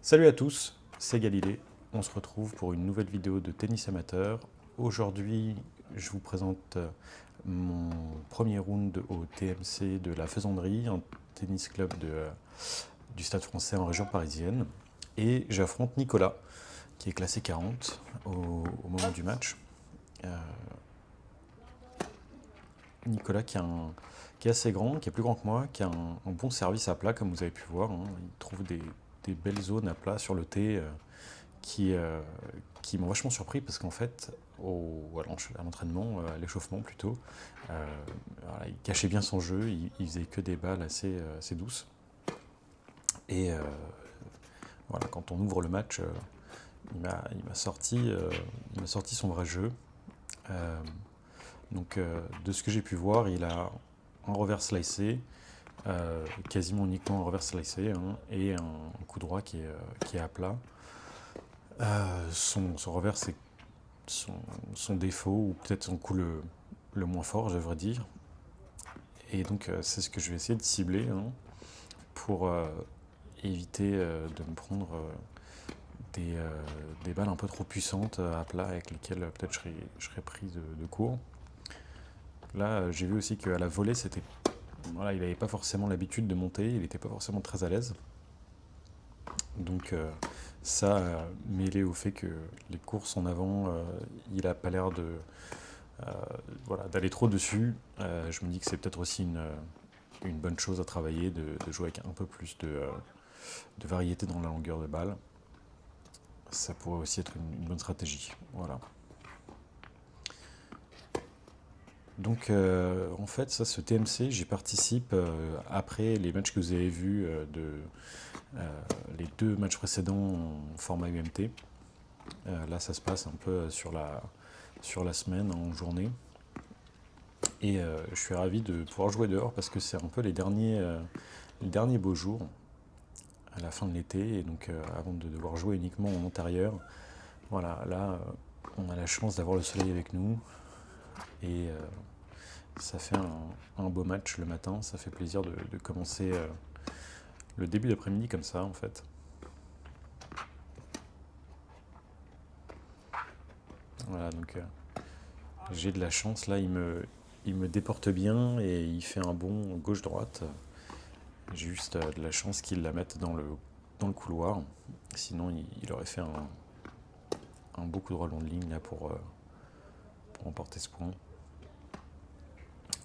Salut à tous, c'est Galilée. On se retrouve pour une nouvelle vidéo de tennis amateur. Aujourd'hui, je vous présente mon premier round au TMC de la Faisanderie, un tennis club du Stade Français en région parisienne. Et j'affronte Nicolas, qui est classé 40 au moment du match. Euh, Nicolas qui est assez grand, qui est plus grand que moi, qui a un bon service à plat, comme vous avez pu voir, hein. Il trouve des belles zones à plat sur le tee. Qui, euh, qui m'ont vachement surpris parce qu'en fait, à l'entraînement, à l'échauffement plutôt, euh, voilà, il cachait bien son jeu, il faisait que des balles assez douces. Et voilà, quand on ouvre le match, il m'a sorti son vrai jeu. Euh, de ce que j'ai pu voir, il a un revers slicé, quasiment uniquement un revers slicé, hein, et un coup droit qui est à plat. Son revers, c'est son, son défaut, ou peut-être son coup le moins fort, je devrais dire. Et donc, c'est ce que je vais essayer de cibler, hein, pour éviter de me prendre des balles un peu trop puissantes à plat avec lesquelles peut-être je serais pris de court. Là, j'ai vu aussi qu'à la volée, voilà, il n'avait pas forcément l'habitude de monter, il n'était pas forcément très à l'aise. Donc, ça, mêlé au fait que les courses en avant, il n'a pas l'air euh, voilà, d'aller trop dessus. Je me dis que c'est peut-être aussi une bonne chose à travailler, de jouer avec un peu plus de variété dans la longueur de balle. Ça pourrait aussi être une bonne stratégie. Voilà. Donc, en fait, ça, ce TMC, j'y participe après les matchs que vous avez vus les deux matchs précédents en format UMT. Là, ça se passe un peu sur la semaine, en journée. Et je suis ravi de pouvoir jouer dehors parce que c'est un peu les derniers beaux jours à la fin de l'été. Et donc, avant de devoir jouer uniquement en intérieur, voilà, là, on a la chance d'avoir le soleil avec nous. Et ça fait un beau match le matin. Ça fait plaisir de commencer le début d'après-midi comme ça, en fait. Voilà, donc j'ai de la chance. Là, il me déporte bien et il fait un bon gauche-droite. J'ai juste de la chance qu'il la mette dans le couloir. Sinon, il aurait fait un beau coup droit long de ligne là, pour emporter ce point.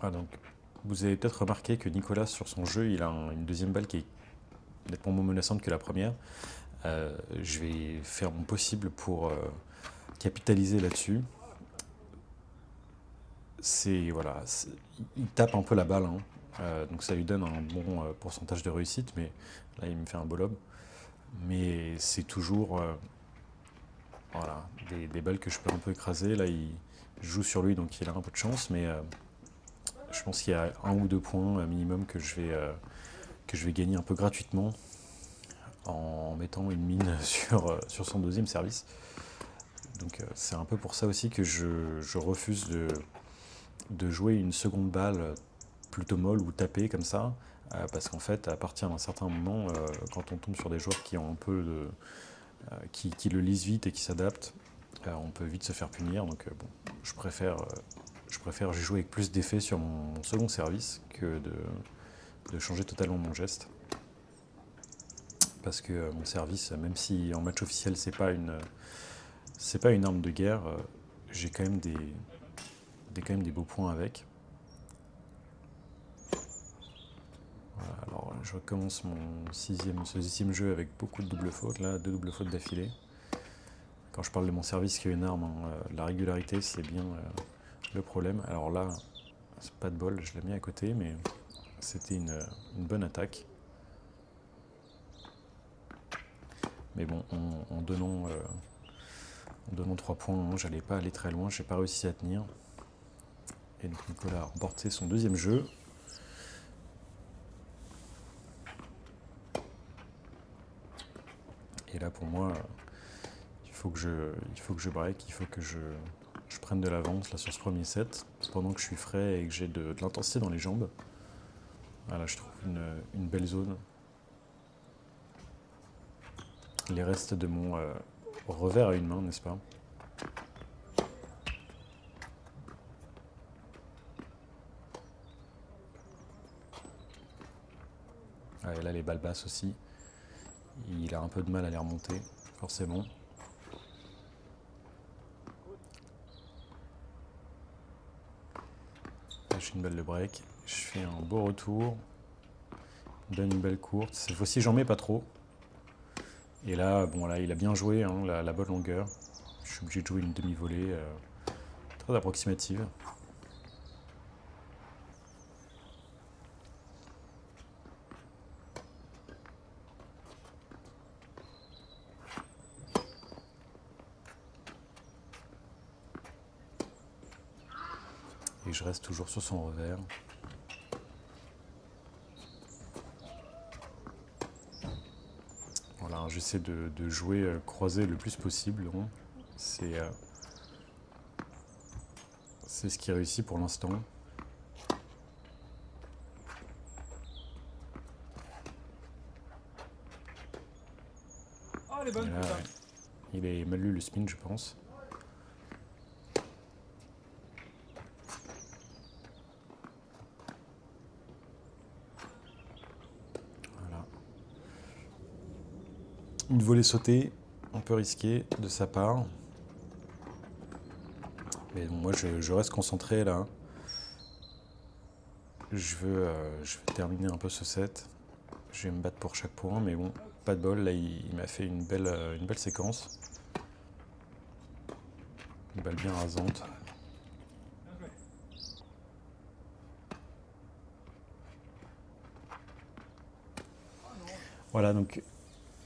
Ah, donc, vous avez peut-être remarqué que Nicolas, sur son jeu, il a une deuxième balle qui est nettement moins menaçante que la première. Je vais faire mon possible pour capitaliser là-dessus. Voilà, il tape un peu la balle, hein. Donc ça lui donne un bon pourcentage de réussite, mais là il me fait un beau lob. Mais c'est toujours voilà, des balles que je peux un peu écraser. Là il joue sur lui, donc il a un peu de chance, mais je pense qu'il y a un ou deux points minimum que je vais gagner un peu gratuitement en mettant une mine sur son deuxième service. Donc c'est un peu pour ça aussi que je refuse de jouer une seconde balle plutôt molle ou tapée comme ça, parce qu'en fait, à partir d'un certain moment, quand on tombe sur des joueurs qui ont un peu qui le lisent vite et qui s'adaptent, on peut vite se faire punir. Donc bon, je préfère jouer avec plus d'effet sur mon second service que de changer totalement mon geste. Parce que mon service, même si en match officiel c'est pas une arme de guerre, j'ai quand même des beaux points avec. Voilà, alors je recommence ce sixième jeu avec beaucoup de doubles fautes, là, deux doubles fautes d'affilée. Quand je parle de mon service qui est une arme, hein, la régularité c'est bien le problème. Alors là, c'est pas de bol, je l'ai mis à côté, mais c'était une bonne attaque. Mais bon, en donnant 3 points, hein, j'allais pas aller très loin, j'ai pas réussi à tenir. Et donc Nicolas a remporté son deuxième jeu. Et là pour moi, il faut que je break, il faut que je prenne de l'avance là sur ce premier set, pendant que je suis frais et que j'ai de l'intensité dans les jambes. Voilà, je trouve une belle zone. les restes de mon revers à une main, n'est-ce pas? Ah, et là, les balles basses aussi. Il a un peu de mal à les remonter, forcément. Là, j'ai une balle de break. Je fais un beau retour. Donne une balle courte. Cette fois-ci, j'en mets pas trop. Et là, bon, là, il a bien joué, hein, la bonne longueur. Je suis obligé de jouer une demi-volée très approximative. Et je reste toujours sur son revers. Voilà, j'essaie de jouer croisé le plus possible. Hein. C'est ce qui réussit pour l'instant. Oh, les bonnes, Là, putain. ouais, il est mal lu le spin, je pense. Voilà. Une volée sautée, un peu risquée de sa part. Mais bon, moi, je reste concentré là. Je veux terminer un peu ce set. Je vais me battre pour chaque point, mais bon, pas de bol. Là, il m'a fait une belle séquence. Une balle bien rasante. Bien joué. Oh non. Voilà, donc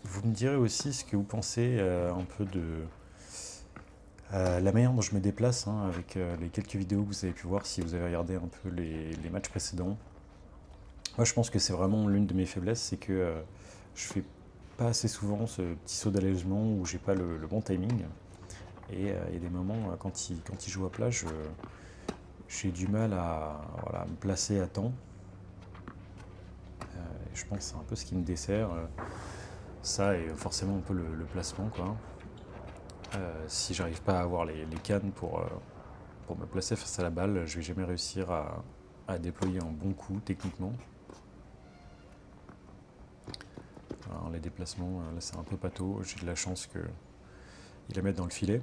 vous me direz aussi ce que vous pensez un peu de la manière dont je me déplace, hein, avec les quelques vidéos que vous avez pu voir si vous avez regardé un peu les matchs précédents. Moi, je pense que c'est vraiment l'une de mes faiblesses, c'est que je fais pas assez souvent ce petit saut d'allègement où j'ai pas le bon timing. Et il y a des moments, quand il joue à plat, j'ai du mal à, voilà, à me placer à temps. Et je pense que c'est un peu ce qui me dessert. Ça et forcément un peu le placement, quoi. Si j'arrive pas à avoir les cannes pour me placer face à la balle, je vais jamais réussir à déployer un bon coup techniquement. Alors, les déplacements, là c'est un peu pâteau. J'ai de la chance qu'il la mette dans le filet.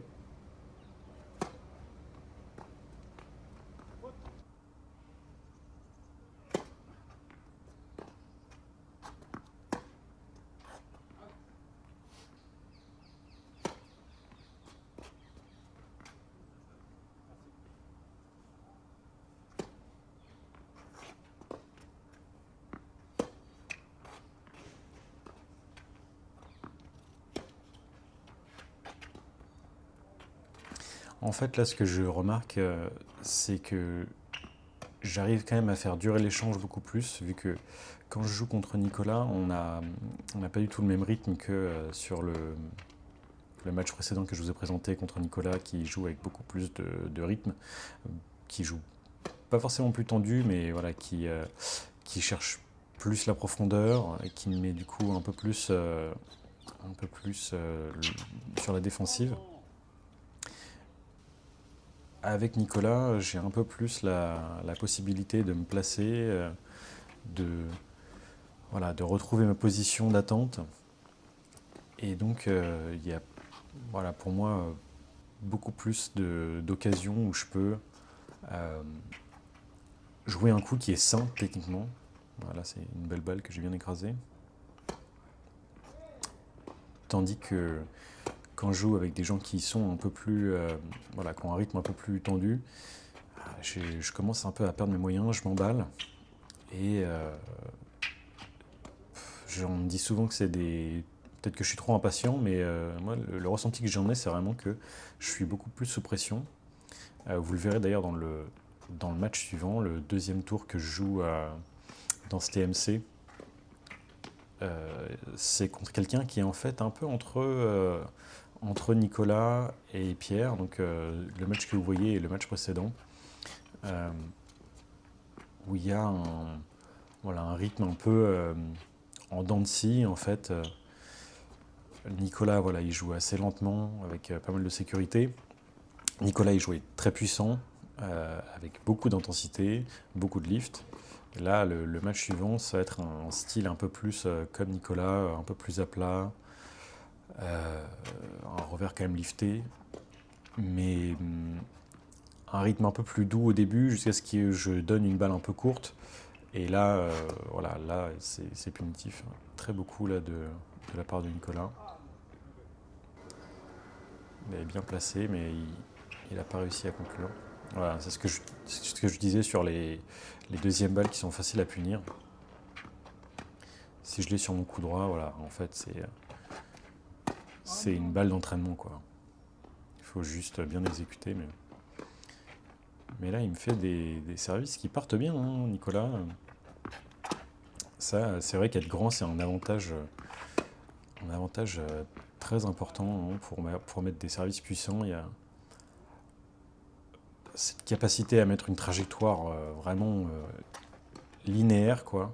En fait, là, ce que je remarque, c'est que j'arrive quand même à faire durer l'échange beaucoup plus, vu que quand je joue contre Nicolas, on n'a pas du tout le même rythme que sur le match précédent que je vous ai présenté contre Nicolas, qui joue avec beaucoup plus de rythme, qui joue pas forcément plus tendu, mais voilà, qui cherche plus la profondeur, et qui met du coup un peu plus sur la défensive. Avec Nicolas, j'ai un peu plus la possibilité de me placer, de, voilà, de retrouver ma position d'attente. Et donc, il y a voilà, pour moi beaucoup plus d'occasions où je peux euh, jouer un coup qui est sain techniquement. Voilà, c'est une belle balle que j'ai bien écrasée. Tandis que quand je joue avec des gens qui sont un peu plus, voilà, qui ont un rythme un peu plus tendu, je commence un peu à perdre mes moyens, je m'emballe. Et j'en dis souvent que c'est des. Peut-être que je suis trop impatient, mais moi, le ressenti que j'en ai, c'est vraiment que je suis beaucoup plus sous pression. Vous le verrez d'ailleurs dans le match suivant, le deuxième tour que je joue dans ce TMC. C'est contre quelqu'un qui est en fait un peu entre Nicolas et Pierre, donc le match que vous voyez est le match précédent, euh, où il y a voilà, un rythme un peu en dents de scie en fait. Nicolas, voilà, il jouait assez lentement, avec pas mal de sécurité. Nicolas, il jouait très puissant, avec beaucoup d'intensité, beaucoup de lift. Et là, le match suivant, ça va être un style un peu plus comme Nicolas, un peu plus à plat, euh, un revers quand même lifté, mais un rythme un peu plus doux au début, jusqu'à ce que je donne une balle un peu courte. Et là, voilà, là, c'est punitif. Très beaucoup là, de la part de Nicolas. Il est bien placé, mais il n'a pas réussi à conclure. Voilà, c'est ce que je disais sur les deuxièmes balles qui sont faciles à punir. Si je l'ai sur mon coup droit, voilà, en fait, c'est une balle d'entraînement, quoi. Il faut juste bien exécuter, mais là, il me fait des services qui partent bien, hein, Nicolas. Ça, c'est vrai qu'être grand, c'est un avantage très important, hein, pour mettre des services puissants. Il y a cette capacité à mettre une trajectoire vraiment linéaire, quoi.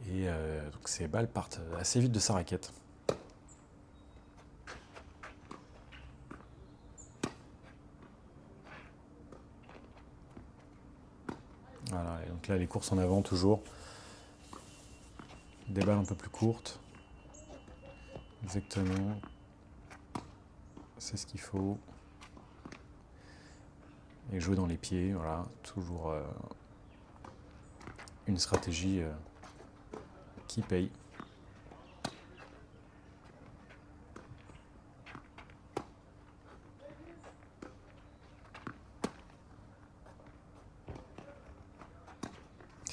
Et donc ces balles partent assez vite de sa raquette. Voilà, et donc là, les courses en avant, toujours. Des balles un peu plus courtes. Exactement. C'est ce qu'il faut. Et jouer dans les pieds, voilà. Toujours une stratégie qui paye.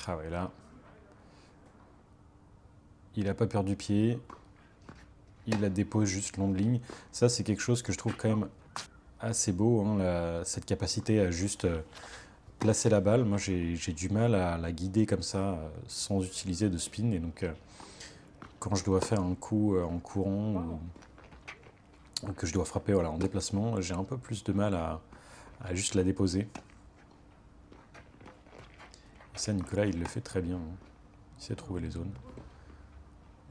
Ah ouais, là, il n'a pas perdu pied. Il la dépose juste long de ligne. Ça, c'est quelque chose que je trouve quand même assez beau, hein, cette capacité à juste placer la balle. Moi, j'ai du mal à la guider comme ça, sans utiliser de spin. Et donc, quand je dois faire un coup en courant ou que je dois frapper, voilà, en déplacement, j'ai un peu plus de mal à juste la déposer. Et ça, Nicolas, il le fait très bien, hein. Il sait trouver les zones.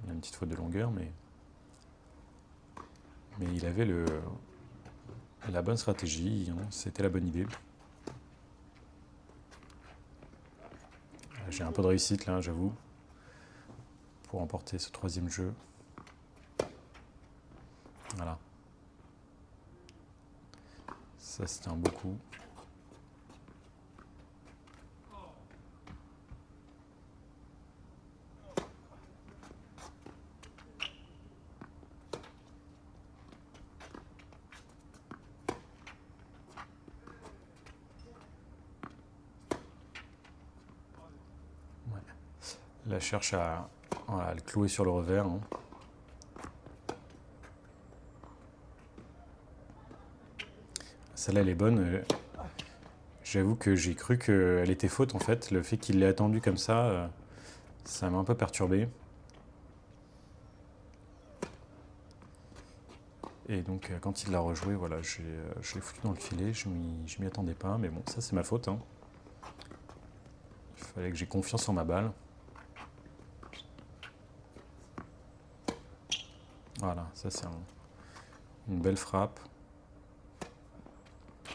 Il a une petite faute de longueur, mais il avait la bonne stratégie, hein. C'était la bonne idée. J'ai un peu de réussite là, j'avoue, pour emporter ce troisième jeu. Voilà. Ça, c'était un beau coup. Ouais. Là, je cherche à le clouer sur le revers, hein. Celle-là, elle est bonne. J'avoue que j'ai cru qu'elle était faute en fait. Le fait qu'il l'ait attendue comme ça m'a un peu perturbé. Et donc quand il l'a rejoué, voilà, je l'ai foutu dans le filet, je m'y attendais pas, mais bon, ça c'est ma faute, hein. Il fallait que j'ai confiance en ma balle. Voilà, ça c'est une belle frappe.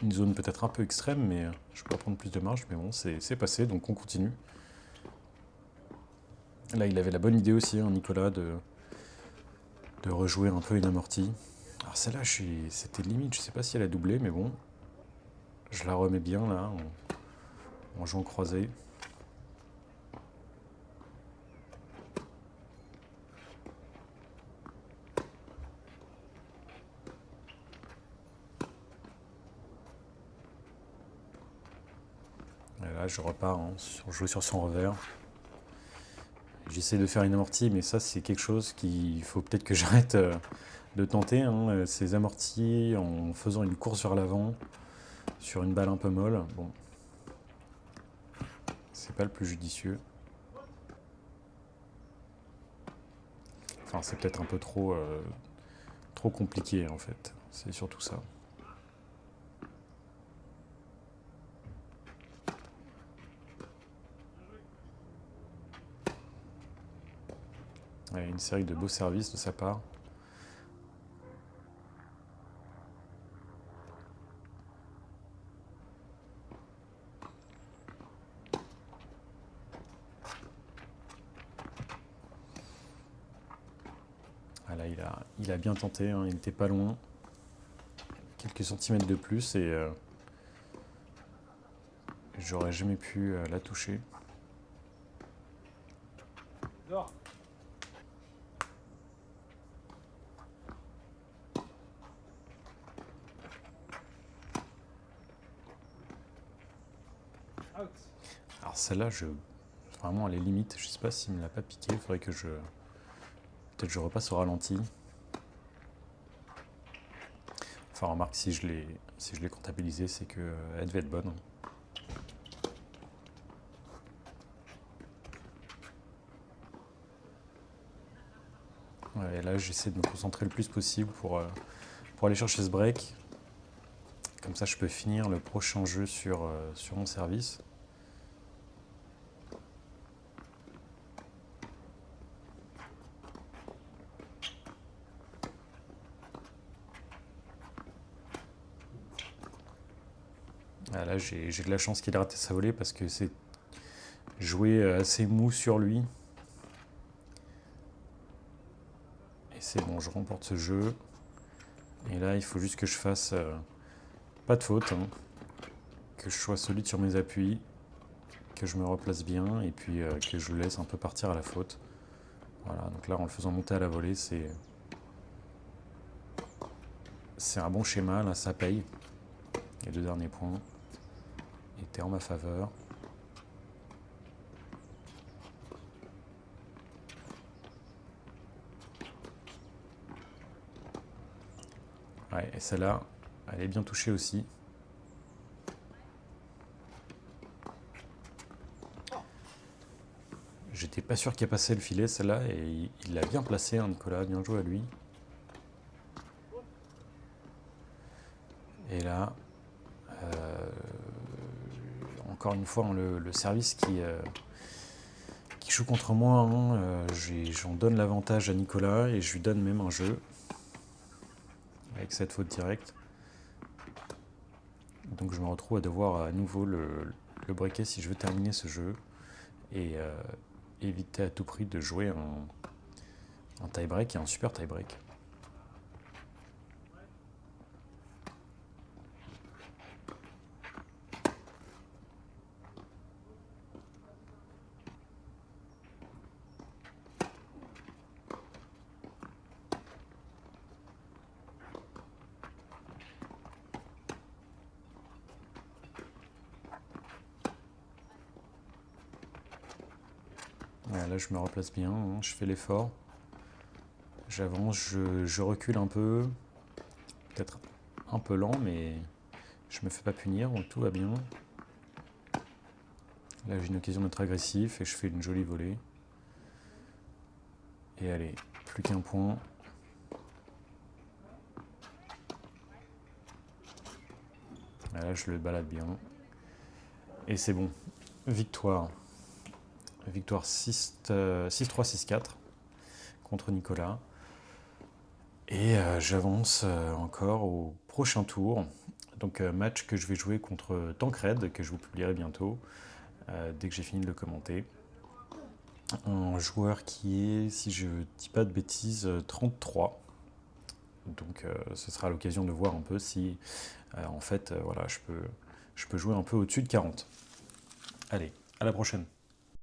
Une zone peut-être un peu extrême, mais je peux prendre plus de marge, mais bon, c'est passé, donc on continue. Là, il avait la bonne idée aussi, hein, Nicolas, de rejouer un peu une amortie. Alors celle-là, c'était limite, je sais pas si elle a doublé, mais bon, je la remets bien là, en jouant croisé. Et là, je repars, hein, jouer sur son revers. J'essaie de faire une amortie, mais ça, c'est quelque chose qu'il faut peut-être que j'arrête de tenter, hein, ces amortis en faisant une course vers l'avant sur une balle un peu molle. Bon, c'est pas le plus judicieux. Enfin, c'est peut-être un peu trop compliqué en fait. C'est surtout ça. Ouais, une série de beaux services de sa part. Ah là, il a bien tenté, hein, il n'était pas loin. Quelques centimètres de plus et j'aurais jamais pu la toucher. Dehors. Out. Alors celle-là, vraiment à les limites, je sais pas s'il me l'a pas piqué, il faudrait que peut-être je repasse au ralenti. Enfin remarque, si je l'ai comptabilisé, c'est que elle devait être bonne. Ouais, et là j'essaie de me concentrer le plus possible pour aller chercher ce break. Comme ça je peux finir le prochain jeu sur mon service. Ah, là j'ai de la chance qu'il ait raté sa volée parce que c'est joué assez mou sur lui. Et c'est bon, je remporte ce jeu. Et là il faut juste que je fasse pas de faute, hein, que je sois solide sur mes appuis, que je me replace bien et puis que je le laisse un peu partir à la faute. Voilà, donc là en le faisant monter à la volée, c'est un bon schéma, là ça paye. Les deux derniers points étaient en ma faveur. Ouais, et celle-là, elle est bien touchée aussi. J'étais pas sûr qu'il passait le filet celle-là et il l'a bien placé, hein, Nicolas, bien joué à lui. Et là, encore une fois, hein, le service qui joue contre moi, hein, j'en donne l'avantage à Nicolas et je lui donne même un jeu avec cette faute directe. Donc je me retrouve à devoir à nouveau le breaker si je veux terminer ce jeu et éviter à tout prix de jouer un tie-break et un super tie-break. Voilà, là je me replace bien, hein, je fais l'effort. J'avance, je recule un peu, peut-être un peu lent, mais je me fais pas punir, donc tout va bien. Là j'ai une occasion d'être agressif et je fais une jolie volée. Et allez, plus qu'un point. Là je le balade bien. Et c'est bon. Victoire. Victoire 6-3, 6-4 contre Nicolas. Et j'avance encore au prochain tour. Donc match que je vais jouer contre Tancred, que je vous publierai bientôt, dès que j'ai fini de le commenter. Un joueur qui est, si je ne dis pas de bêtises, 33. Donc ce sera l'occasion de voir un peu si, en fait, voilà, je peux jouer un peu au-dessus de 40. Allez, à la prochaine.